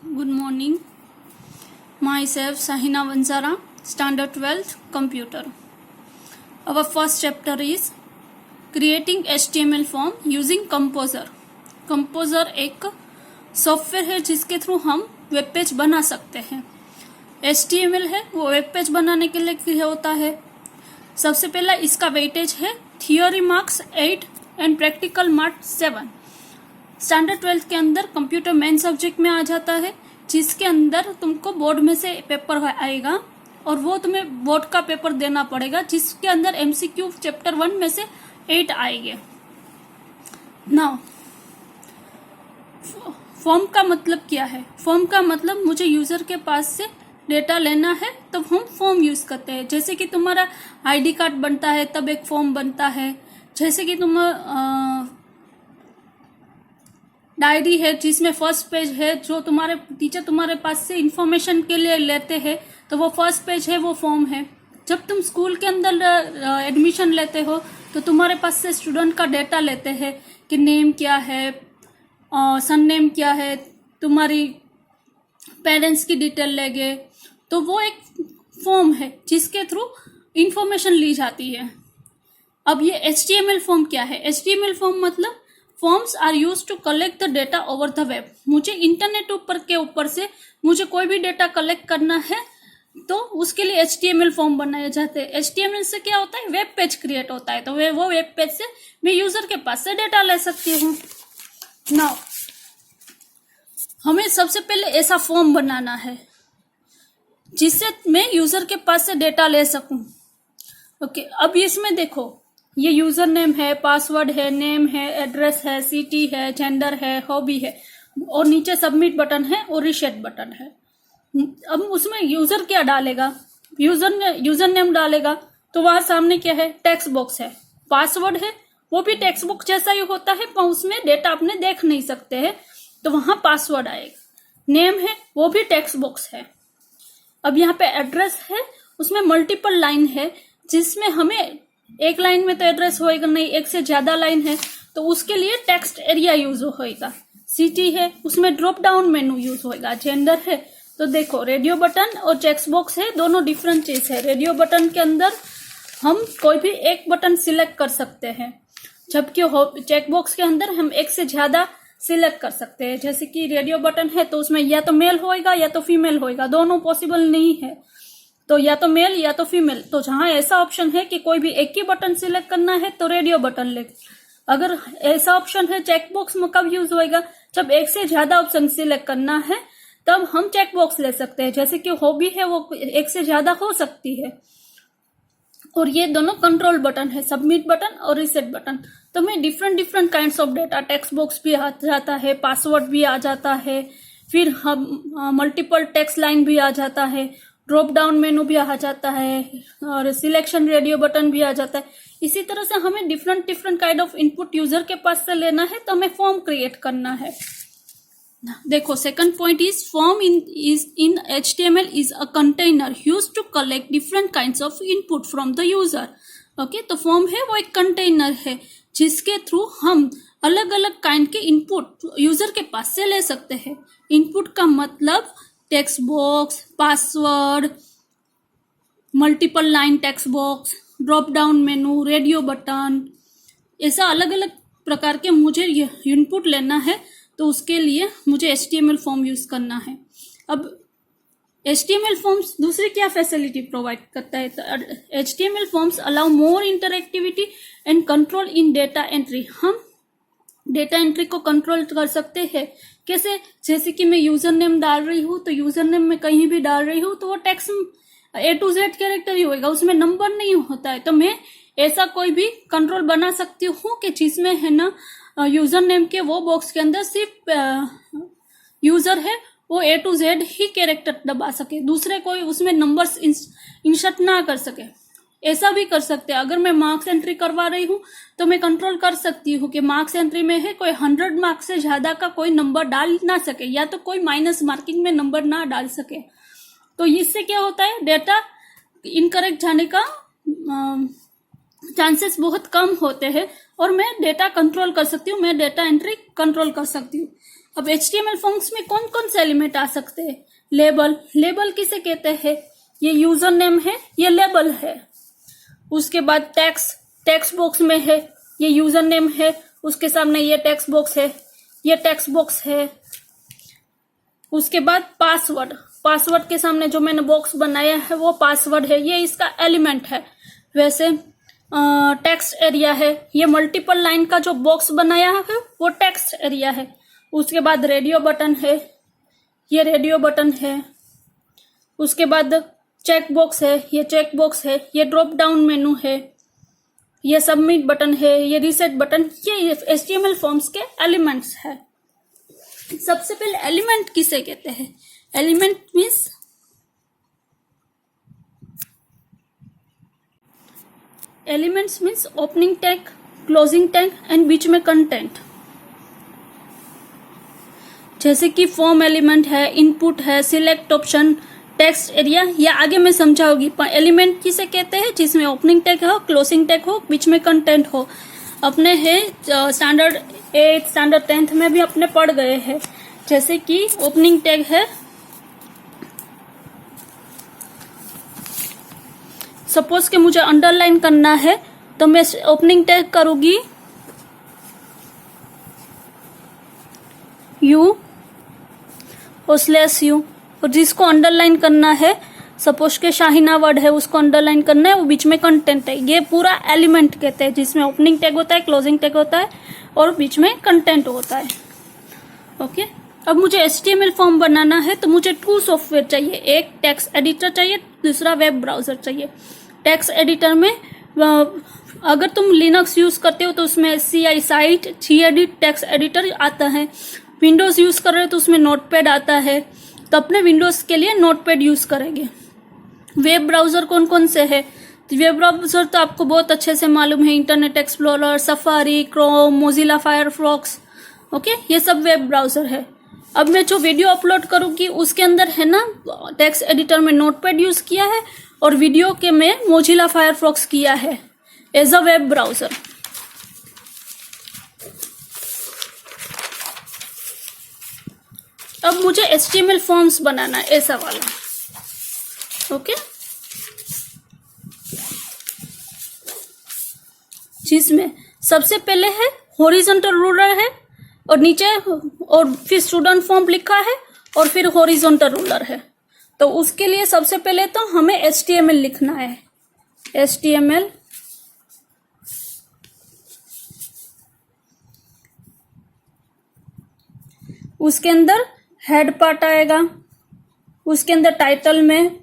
Good morning. Myself Sahina Vansara, Standard 12th Computer. Our first chapter is creating HTML form using Composer. Composer एक software है जिसके through हम web page बना सकते हैं. HTML है वो वेब पेज बनाने के लिए होता है. सबसे पहला इसका वेटेज है theory marks 8 and practical marks 7. Standard 12 के अंदर कंप्यूटर मेन सब्जेक्ट में आ जाता है, जिसके अंदर तुमको बोर्ड में से पेपर आएगा और वो तुम्हें बोर्ड का पेपर देना पड़ेगा, जिसके अंदर MCQ चैप्टर 1 में से 8 आएंगे. नाउ फॉर्म का मतलब क्या है? फॉर्म का मतलब मुझे यूजर के पास से डेटा लेना है तो हम फॉर्म यूज करते हैं. जैसे कि तुम्हारा ID कार्ड बनता है तब एक फॉर्म बनता है. जैसे कि तुम डायरी है जिसमें फर्स्ट पेज है, जो तुम्हारे टीचर तुम्हारे पास से इंफॉर्मेशन के लिए लेते हैं तो वो फर्स्ट पेज है, वो फॉर्म है. जब तुम स्कूल के अंदर एडमिशन लेते हो तो तुम्हारे पास से स्टूडेंट का डेटा लेते हैं कि नेम क्या है, सन नेम क्या है, तुम्हारी पेरेंट्स की डिटेल लेंगे. तो वो एक फॉर्म है जिसके थ्रू इंफॉर्मेशन ली जाती है. अब ये HTML फॉर्म क्या है? HTML फॉर्म मतलब forms are use to collect the data over the web. मुझे इंटरनेट ऊपर से मुझे कोई भी डेटा कलेक्ट करना है तो उसके लिए HTML फॉर्म बनाए जाते हैं. HTML से क्या होता है? वेब पेज क्रिएट होता है. तो वो वेब पेज से मैं यूजर के पास से डेटा ले सकती हूँ. नाउ हमें सबसे पहले ऐसा फॉर्म बनाना है जिससे मैं यूजर के पास से डेटा ले सकूं. ओके, अब इसमें देखो, ये यूजर नेम है, पासवर्ड है, नेम है, एड्रेस है, सिटी है, जेंडर है, हॉबी है और नीचे सबमिट बटन है और रीसेट बटन है. अब उसमें यूजर क्या डालेगा? यूजर नेम डालेगा तो वहां सामने क्या है? टेक्स्ट बॉक्स है. पासवर्ड है वो भी टेक्स्ट बॉक्स जैसा ही होता है पर उसमें डेटा अपने देख नहीं सकते हैं तो वहां पासवर्ड आएगा. नेम है वो भी टेक्स्ट बॉक्स है. अब यहाँ पे एड्रेस है, उसमें मल्टीपल लाइन है जिसमें हमें एक लाइन में तो एड्रेस होएगा नहीं, एक से ज्यादा लाइन है तो उसके लिए टेक्स्ट एरिया यूज होएगा. सिटी है उसमें ड्रॉप डाउन मेनू यूज होएगा. जेंडर है तो देखो, रेडियो बटन और चेक बॉक्स है, दोनों डिफरेंट चीज है. रेडियो बटन के अंदर हम कोई भी एक बटन सिलेक्ट कर सकते हैं, जबकि चेक बॉक्स के अंदर हम एक से ज्यादा सिलेक्ट कर सकते हैं. जैसे कि रेडियो बटन है तो उसमें या तो मेल होएगा या तो फीमेल होएगा, दोनों पॉसिबल नहीं है. तो या तो मेल या तो फीमेल. तो जहां ऐसा ऑप्शन है कि कोई भी एक ही बटन सिलेक्ट करना है तो रेडियो बटन ले. अगर ऐसा ऑप्शन है चेक बॉक्स में कब यूज होएगा? जब एक से ज्यादा ऑप्शन सिलेक्ट करना है तब हम चेक बॉक्स ले सकते हैं. जैसे कि हॉबी है वो एक से ज्यादा हो सकती है. और ये दोनों कंट्रोल बटन है, सबमिट बटन और रीसेट बटन. तो मैं different kinds of data, text box भी आ जाता है, पासवर्ड भी आ जाता है, फिर हम मल्टीपल टेक्स्ट लाइन भी आ जाता है, ड्रॉप डाउन मेनू भी आ जाता है और सिलेक्शन रेडियो बटन भी आ जाता है. इसी तरह से हमें different kind of input user के पास से लेना है तो हमें फॉर्म क्रिएट करना है. देखो, second point is form in HTML is a container use to collect different kinds of input from the user. Okay, तो फॉर्म है वो एक कंटेनर है जिसके थ्रू हम अलग अलग काइंड के इनपुट यूजर के पास से ले सकते हैं. इनपुट का मतलब text box, password, multiple line text box, drop down menu, radio button, ऐसा अलग अलग प्रकार के मुझे इनपुट लेना है तो उसके लिए मुझे HTML फॉर्म यूज करना है. अब HTML फॉर्म्स दूसरी क्या फैसिलिटी प्रोवाइड करता है? तो HTML forms allow more interactivity and control in data entry. हम डेटा एंट्री को कंट्रोल कर सकते हैं. कैसे? जैसे कि मैं यूजर नेम डाल रही हूँ तो यूजर नेम में कहीं भी डाल रही हूँ तो वो text A to Z character ही होएगा, उसमें नंबर नहीं होता है. तो मैं ऐसा कोई भी कंट्रोल बना सकती हूँ कि जिसमें है ना यूजर नेम के वो बॉक्स के अंदर सिर्फ यूजर है वो A to Z he character दबा सके, दूसरे कोई उसमें नंबर्स इंसर्ट ना कर सके. ऐसा भी कर सकते हैं. अगर मैं मार्क्स एंट्री करवा रही हूँ तो मैं कंट्रोल कर सकती हूँ कि मार्क्स एंट्री में है कोई 100 मार्क्स से ज्यादा का कोई नंबर डाल ना सके या तो कोई माइनस मार्किंग में नंबर ना डाल सके. तो इससे क्या होता है? डेटा इनकरेक्ट जाने का चांसेस बहुत कम होते हैं और मैं डेटा कंट्रोल कर सकती हूँ, मैं डेटा एंट्री कंट्रोल कर सकती हूँ. अब HTML फॉर्म्स में कौन कौन से एलिमेंट आ सकते हैं? लेबल, लेबल किसे कहते हैं? ये यूजर नेम है, ये लेबल है। उसके बाद टेक्स्ट, टेक्स्ट बॉक्स में है, ये यूजर नेम है, उसके सामने ये टेक्स्ट बॉक्स है, ये टेक्स्ट बॉक्स है। उसके बाद पासवर्ड, पासवर्ड के सामने जो मैंने बॉक्स बनाया है वो पासवर्ड है, ये इसका एलिमेंट है। वैसे टेक्स्ट एरिया है, ये मल्टीपल लाइन का जो बॉक्स बनाया है वो टेक्स्ट एरिया है। उसके बाद रेडियो बटन है, ये रेडियो बटन है। उसके बाद चेक बॉक्स है, ये चेक बॉक्स है। ये ड्रॉप डाउन मेनू है, ये सबमिट बटन है, ये रीसेट बटन। ये HTML फॉर्म्स के एलिमेंट्स है। सबसे पहले एलिमेंट किसे कहते हैं? Element means opening tag, closing tag and बीच में कंटेंट। जैसे कि फॉर्म एलिमेंट है, इनपुट है, सिलेक्ट ऑप्शन, टेक्स्ट एरिया, ये आगे मैं समझाऊंगी। एलिमेंट किसे कहते हैं? जिसमें ओपनिंग टैग हो, क्लोजिंग टैग हो, बीच में कंटेंट हो। अपने है स्टैंडर्ड 8, स्टैंडर्ड 10th में भी अपने पढ़ गए हैं। जैसे कि ओपनिंग टैग है, सपोज कि मुझे अंडरलाइन करना है तो मैं ओपनिंग टैग करूंगी यू और /u, और जिसको अंडरलाइन करना है, सपोज के शाहीना वर्ड है उसको अंडरलाइन करना है, वो बीच में कंटेंट है। ये पूरा एलिमेंट कहते हैं, जिसमें ओपनिंग टैग होता है, क्लोजिंग टैग होता है और बीच में कंटेंट होता है। ओके, अब मुझे HTML फॉर्म बनाना है तो मुझे 2 सॉफ्टवेयर चाहिए। एक टेक्स्ट एडिटर चाहिए, दूसरा वेब ब्राउजर चाहिए। टेक्स्ट एडिटर में अगर तुम लिनक्स यूज करते हो तो उसमें CI site, gedit text editor आता है। विंडोज यूज कर रहे हो तो उसमें नोटपैड आता है, तो अपने विंडोज के लिए नोटपैड यूज करेंगे। वेब ब्राउजर कौन कौन से है? वेब ब्राउजर तो आपको बहुत अच्छे से मालूम है, internet explorer, safari, Chrome, Mozilla Firefox. Okay, ये सब वेब ब्राउजर है। अब मैं जो वीडियो अपलोड करूंगी उसके अंदर है ना, टेक्स्ट एडिटर में नोटपैड यूज किया है और वीडियो के में मोजिला फायरफॉक्स किया है एज अ वेब ब्राउजर। अब मुझे HTML फॉर्म्स बनाना है, ऐसा वाला। ओके, जिसमें सबसे पहले है हॉरिजॉन्टल रूलर है और नीचे और फिर स्टूडेंट फॉर्म लिखा है और फिर हॉरिजॉन्टल रूलर है। तो उसके लिए सबसे पहले तो हमें HTML लिखना है। HTML उसके अंदर हेड पार्ट आएगा, उसके अंदर टाइटल में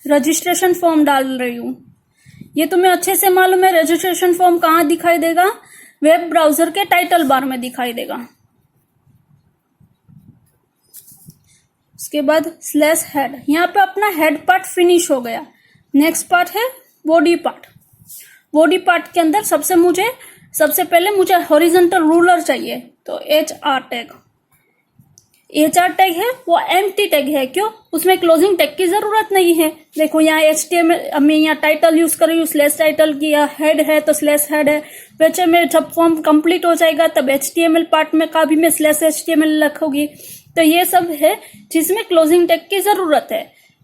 रजिस्ट्रेशन फॉर्म डाल रही हूं। ये तुम्हें अच्छे से मालूम है, रजिस्ट्रेशन फॉर्म कहाँ दिखाई देगा? वेब ब्राउजर के टाइटल बार में दिखाई देगा। उसके बाद /head, यहाँ पे अपना हेड पार्ट फिनिश हो गया। नेक्स्ट पार्ट है बॉडी पार्ट। बॉडी पार्ट के अंदर सबसे पहले मुझे हॉरिजॉन्टल रूलर चाहिए, तो HR टैग। HR टैग है वो एम्प्टी टैग है, क्यों? उसमें क्लोजिंग टैग की जरूरत नहीं है। देखो यहाँ HTML मैं यहाँ टाइटल यूज कर रही हूँ, /टाइटल किया, हेड है तो /हेड है। वैसे में जब फॉर्म कंप्लीट हो जाएगा तब HTML पार्ट में का भी मैं /HTML रखूंगी। तो ये सब है जिसमें क्लोजिंग टैग की जरूरत है,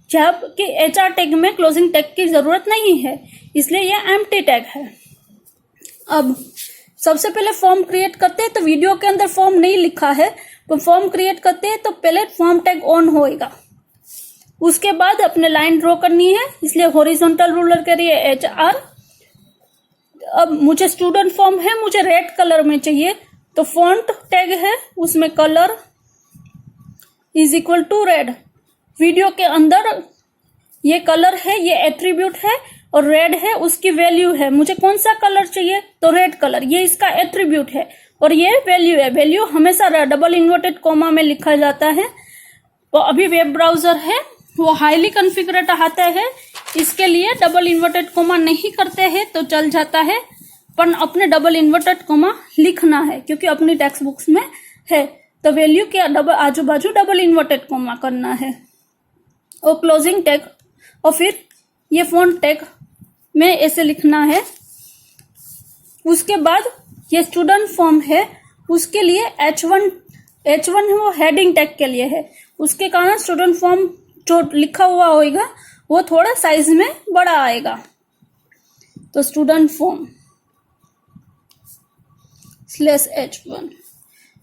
जबकि HR टैग में क्लोजिंग टैग की जरूरत नहीं है, इसलिए ये एम्प्टी टैग है। अब सबसे पहले फॉर्म क्रिएट करते हैं, तो वीडियो के अंदर फॉर्म नहीं लिखा है, तो फॉर्म क्रिएट करते हैं तो पहले फॉर्म टैग ऑन होएगा। उसके बाद अपने लाइन ड्रॉ करनी है, इसलिए हॉरिजॉन्टल रूलर के लिए HR। अब मुझे स्टूडेंट फॉर्म है, मुझे रेड कलर में चाहिए, तो फॉन्ट टैग है उसमें कलर = रेड। वीडियो के अंदर ये कलर है, ये एट्रीब्यूट है, और रेड है उसकी वैल्यू है। मुझे कौन सा कलर चाहिए? तो रेड कलर, ये इसका एट्रीब्यूट है और ये वैल्यू है। वैल्यू हमेशा डबल इन्वर्टेड कोमा में लिखा जाता है। तो अभी वेब ब्राउजर है वो हाईली कॉन्फ़िगरेट आता है, इसके लिए डबल इन्वर्टेड कोमा नहीं करते हैं तो चल जाता है, पर अपने डबल इन्वर्टेड कोमा लिखना है क्योंकि अपनी टेक्स्ट बुक्स में है। तो वैल्यू के आजू बाजू डबल इन्वर्टेड कोमा करना है। और क्लोजिंग टैग और फिर ये फॉन्ट टैग में ऐसे लिखना है। उसके बाद ये स्टूडेंट फॉर्म है, उसके लिए H1 H1 है वो हेडिंग टैग के लिए है, उसके कारण स्टूडेंट फॉर्म जो लिखा हुआ होगा वो थोड़ा साइज में बड़ा आएगा। तो स्टूडेंट फॉर्म /H1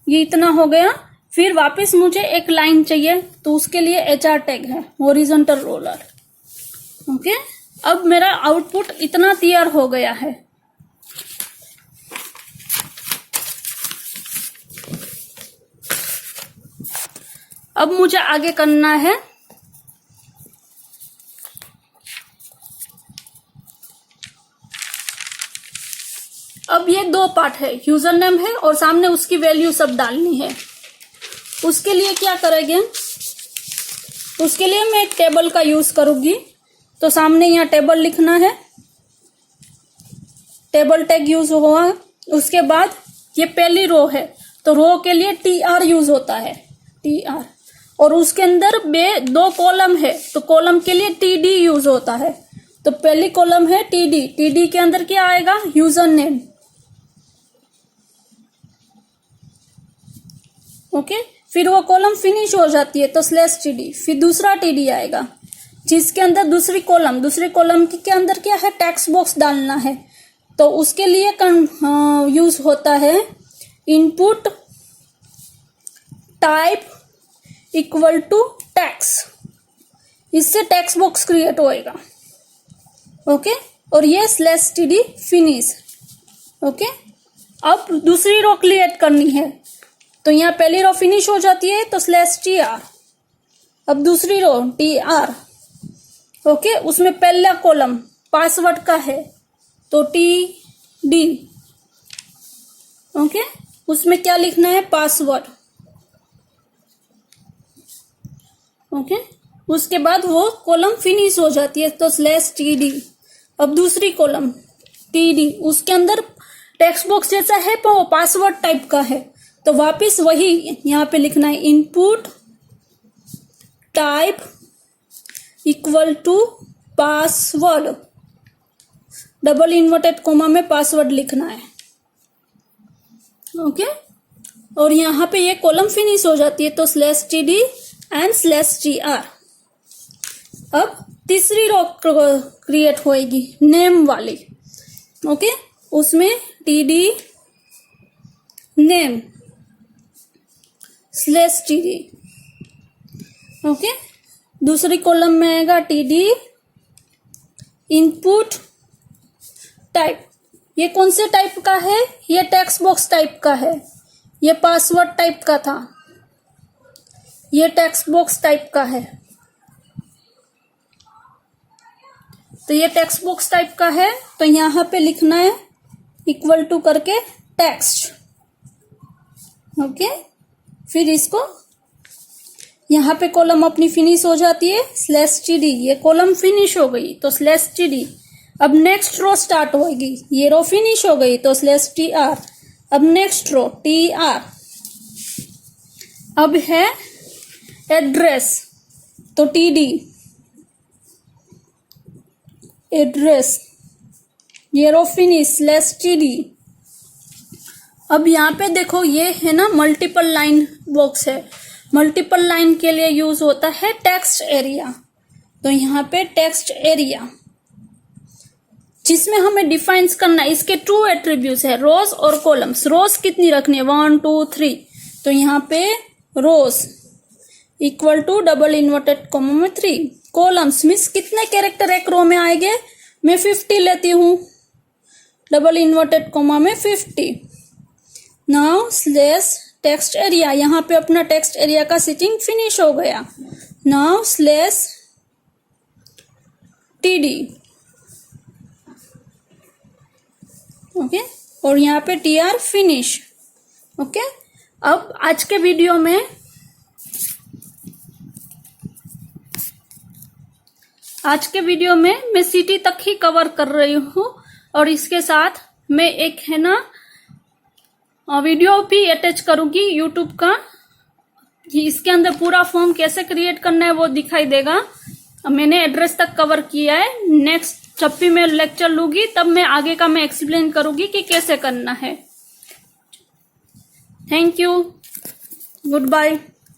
ये इतना हो गया। फिर वापस मुझे एक लाइन चाहिए, तो उसके लिए HR टैग है, हॉरिजॉन्टल रोलर। ओके, अब मेरा आउटपुट इतना तैयार हो गया है। अब मुझे आगे करना है अब ये दो पार्ट है, यूजर नेम है और सामने उसकी वैल्यू सब डालनी है। उसके लिए क्या करेंगे, उसके लिए मैं एक टेबल का यूज करूंगी। तो सामने यहाँ टेबल लिखना है, टेबल टैग यूज हुआ। उसके बाद ये पहली रो है, तो रो के लिए TR यूज होता है, TR। और उसके अंदर दो कॉलम है, तो कॉलम के लिए TD यूज होता है। तो पहली कॉलम है TD, TD के अंदर क्या आएगा, यूजर नेम। ओके, फिर वो कॉलम फिनिश हो जाती है तो /TD, फिर दूसरा TD आएगा जिसके अंदर दूसरी कॉलम के अंदर क्या है, टेक्स्ट बॉक्स डालना है। तो उसके लिए यूज होता है input type equal to text, इससे टेक्स्ट बॉक्स क्रिएट होएगा। ओके, और ये /TD फिनिश। ओके, अब दूसरी रो क्रिएट करनी है, तो यहाँ पहली रो फिनिश हो जाती है तो /TR। अब दूसरी रो TR। ओके, उसमें पहला कॉलम पासवर्ड का है तो TD। ओके, उसमें क्या लिखना है, पासवर्ड। ओके, उसके बाद वो कॉलम फिनिश हो जाती है तो /TD। अब दूसरी कॉलम TD, उसके अंदर टेक्स्ट बॉक्स जैसा है पर वो पासवर्ड टाइप का है, तो वापस वही यहाँ पे लिखना है input type equal to password, double inverted comma में पासवर्ड लिखना है। ओके, और यहाँ पे ये कॉलम फिनिश हो जाती है तो /TD एंड /TR। अब तीसरी रो क्रिएट होएगी नेम वाली। ओके, उसमें TD नेम /TD। ओके, दूसरी कॉलम में आएगा TD इनपुट टाइप। ये कौन से टाइप का है, ये टेक्स्ट बॉक्स टाइप का है, ये पासवर्ड टाइप का था, ये टेक्स्ट बॉक्स टाइप का है। तो ये टेक्स्ट बॉक्स टाइप का है, तो यहाँ पे लिखना है इक्वल टू करके टेक्स्ट। ओके, फिर इसको यहाँ पे कॉलम अपनी फिनिश हो जाती है /TD, ये कॉलम फिनिश हो गई तो /TD। अब नेक्स्ट रो स्टार्ट होगी, ये रो फिनिश हो गई तो /TR। अब नेक्स्ट रो TR। अब है एड्रेस तो TD एड्रेस, ये रो फिनिश /TD। अब यहाँ पे देखो ये है ना मल्टीपल लाइन बॉक्स है, मल्टीपल लाइन के लिए यूज होता है टेक्स्ट एरिया। तो यहाँ पे टेक्स्ट एरिया जिसमें हमें डिफाइंस करना है, इसके 2 एट्रीब्यूट्स है, रोज और कॉलम्स। रोज कितनी रखनी है, 1 2 3, तो यहाँ पे rows equal to double inverted comma में 3। कॉलम्स मीन्स कितने कैरेक्टर एक रो में आएंगे, मैं 50 लेती हूँ, डबल इन्वर्टेड कोमा में 50। नाउ /टेक्स्ट एरिया, यहाँ पे अपना टेक्स्ट एरिया का सेटिंग फिनिश हो गया। Now /TD। ओके, और यहाँ पे TR फिनिश। ओके, अब आज के वीडियो में मैं सिटी तक ही कवर कर रही हूँ, और इसके साथ मैं एक है ना वीडियो भी अटैच करूंगी यूट्यूब का। इसके अंदर पूरा फॉर्म कैसे क्रिएट करना है वो दिखाई देगा। मैंने एड्रेस तक कवर किया है, नेक्स्ट जब भी मैं लेक्चर लूंगी तब मैं आगे का मैं एक्सप्लेन करूंगी कि कैसे करना है। Thank you. Good bye.